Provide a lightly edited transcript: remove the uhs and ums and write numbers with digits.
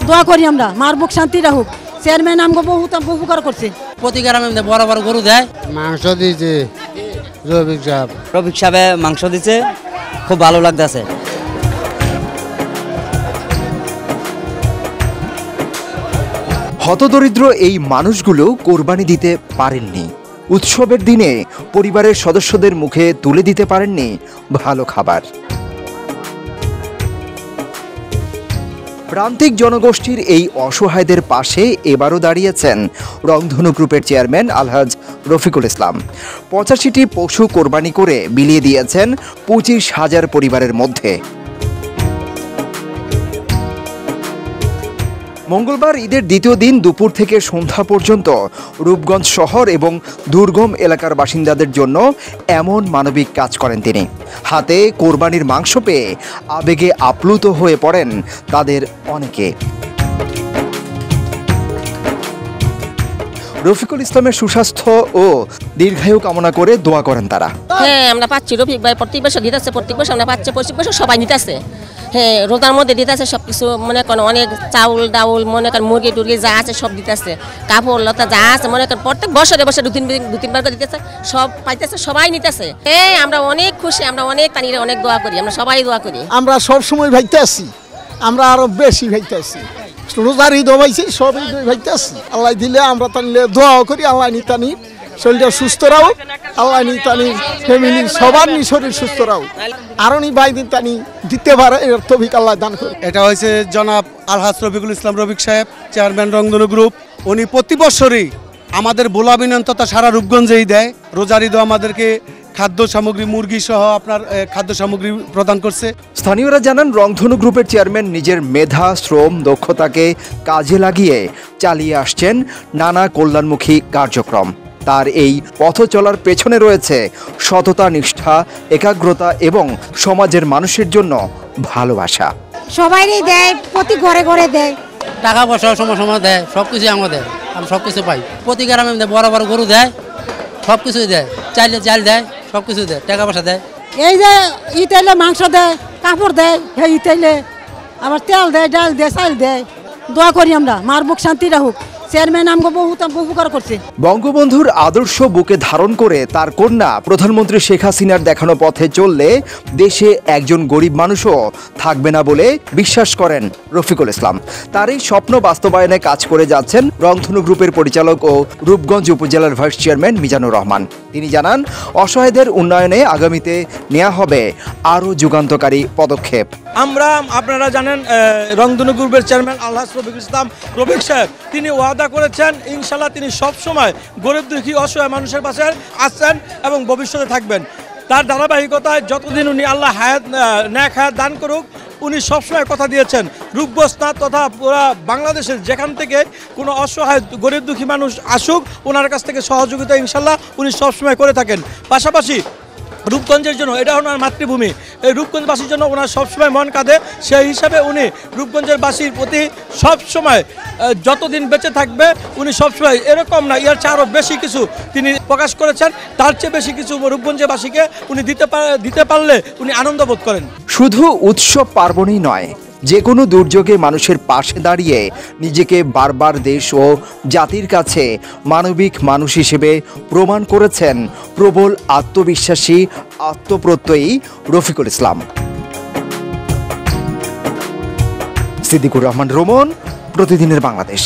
দোয়া করি আমরা মার বুক শান্তি রাখুক। চেয়ারম্যান আমাকে বহুত উপকার করছে। প্রতি গ্রামে বড় বড় গরু দেয়, মাংস দিয়েছে রফিক সাহেব মাংস দিচ্ছে, খুব ভালো লাগতেছে। হতদরিদ্র এই মানুষগুলো কোরবানি দিতে পারেননি। উৎসবের দিনে পরিবারের সদস্যদের মুখে তুলে দিতে পারেননি ভালো খাবার। প্রান্তিক জনগোষ্ঠীর এই অসহায়দের পাশে এবারও দাঁড়িয়েছেন রংধনু গ্রুপের চেয়ারম্যান আলহাজ রফিকুল ইসলাম। 85টি পশু কোরবানি করে বিলিয়ে দিয়েছেন 25,000 পরিবারের মধ্যে। মঙ্গলবার ঈদের দ্বিতীয় দিন দুপুর থেকে সন্ধ্যা পর্যন্ত রূপগঞ্জ শহর এবং দুর্গম এলাকার বাসিন্দাদের জন্য এমন মানবিক কাজ করেন তিনি। হাতে কোরবানির মাংস পেয়ে আবেগে আপ্লুত হয়ে পড়েন তাদের অনেকে। রফিকুল ইসলামের সুস্বাস্থ্য ও দীর্ঘায়ু কামনা করে দোয়া করেন তারা। হ্যাঁ, আমরা পাচ্ছি, রফিক ভাই প্রত্যেক বছর দিতেছে, প্রত্যেক বছর আমরা পাচ্ছি, প্রত্যেক বছর সবাই নিতেছে। হ্যাঁ, রোজার মধ্যে দিতেছে সব কিছু, মনে করেন অনেক চাউল ডাউল, মনে করেন মুরগি টুরগি যা আছে সব দিতেছে, কাপড় লতা যা আছে মনে করেন প্রত্যেক বছরে দু তিনবার করে দিতেছে, সব পাইতেছে, সবাই নিতেছে। হ্যাঁ, আমরা অনেক খুশি, আমরা অনেক তানিরে অনেক দোয়া করি, আমরা সবাই দোয়া করি। আমরা সব সময় ভাইতে আসি, আমরা আরো বেশি ভাইতে আসি, রোজার ঈদ হয়েছে, সব ঈদ ভাইতে আসি। আল্লাহ দিলে আমরা তানিলে দোয়াও করি, আল্লাহ নি তানি শরীরটা সুস্থ রাও, আল্লাহ নি তানি ফ্যামিলি সবার নি শরীর সুস্থ রাও, আরো নি ভাই দিন তানি দিতে পারে, এর তৌফিক আল্লাহ দান করে। এটা হয়েছে জনাব আলহাজ রফিকুল ইসলাম রফিক সাহেব, চেয়ারম্যান রংধনু গ্রুপ। উনি প্রতি বছরই আমাদের বোলাবিনন্ততা সারা রূপগঞ্জেই দেয়। রোজার ঈদও আমাদেরকে খাদ্য সামগ্রী, মুরগি সহ আপনার খাদ্য সামগ্রী প্রদান করছে। স্থানীয়রা জানান রংধনু গ্রুপের চেয়ারম্যান নিজের মেধা, শ্রম, দক্ষতাকে কাজে লাগিয়ে চালিয়ে আসছেন নানা কল্যাণমুখী কার্যক্রম। তার এই পথ চলার পেছনে রয়েছে সততা, নিষ্ঠা, একাগ্রতা এবং সমাজের মানুষের জন্য ভালোবাসা। সবাইরই দেয়, প্রতি ঘরে ঘরে দেয়, টাকা পয়সা সময় দেয়, সব কিছু আমাদের, আমি সব কিছু পাই। প্রতি গ্রামে বড় বড় গরু দেয়, সব কিছুই দেয়, চাল দেয়, সব কিছু দেয়, টাকা পয়সা দেয়। এই যে ইতাইলে মাংস দেয়, কাপড় দেয়, হ্যাঁ ইতাইলে আবার তেল দেয়, ডাল দেয়, চাল দেয়। দোয়া করি আমরা মার বুক শান্তি রাখুক। চেয়ারম্যান আমাকে বহুত উপকার করছে। বঙ্গবন্ধুর আদর্শ বুকে ধারণ করে তার কন্যা প্রধানমন্ত্রী শেখ হাসিনার দেখানো পথে চললে দেশে একজন গরিব মানুষও থাকবে না বলে বিশ্বাস করেন রফিকুল ইসলাম। তার এই স্বপ্ন বাস্তবায়নে কাজ করে যাচ্ছেন রংধনু গ্রুপের পরিচালক ও রূপগঞ্জ উপজেলার ভাইস চেয়ারম্যান মিজানুর রহমান। তিনি জানান, অসহায়দের উন্নয়নে আগামীতে নেওয়া হবে আরও যুগান্তকারী পদক্ষেপ। আমরা, আপনারা জানেন, রংধনু গ্রুপের চেয়ারম্যান আলহাজ রফিকুল ইসলাম রফিক সাহেব, তিনি ওয়াদা করেছেন ইনশাল্লাহ তিনি সবসময় গরিব দুঃখী অসহায় মানুষের পাশে আছেন এবং ভবিষ্যতে থাকবেন। তার ধারাবাহিকতায় যতদিন উনি আল্লাহ ন্যাক হায়াত দান করুক, উনি সবসময় কথা দিয়েছেন রূপগঞ্জ না তথা পুরা বাংলাদেশের যেখান থেকে কোনো অসহায় গরিব দুঃখী মানুষ আসুক, ওনার কাছ থেকে সহযোগিতা ইনশাল্লাহ উনি সবসময় করে থাকেন। পাশাপাশি রূপগঞ্জের জন্য, এটা ওনার মাতৃভূমি, এই রূপগঞ্জবাসীর জন্য ওনার সবসময় মন কাঁদে। সেই হিসাবে উনি রূপগঞ্জের বাসীর প্রতি সবসময় যতদিন বেঁচে থাকবে উনি সবসময় এরকম না, এর চেয়ে আরও বেশি কিছু তিনি প্রকাশ করেছেন। তার চেয়ে বেশি কিছু রূপগঞ্জের বাসীকে উনি দিতে পারলে উনি আনন্দ বোধ করেন। শুধু উৎসব পার্বণই নয়, যে কোনো দুর্যোগে মানুষের পাশে দাঁড়িয়ে নিজেকে বারবার দেশ ও জাতির কাছে মানবিক মানুষ হিসেবে প্রমাণ করেছেন প্রবল আত্মবিশ্বাসী, আত্মপ্রত্যয়ী রফিকুল ইসলাম। সিদ্দিকুর রহমান রোমন, প্রতিদিনের বাংলাদেশ।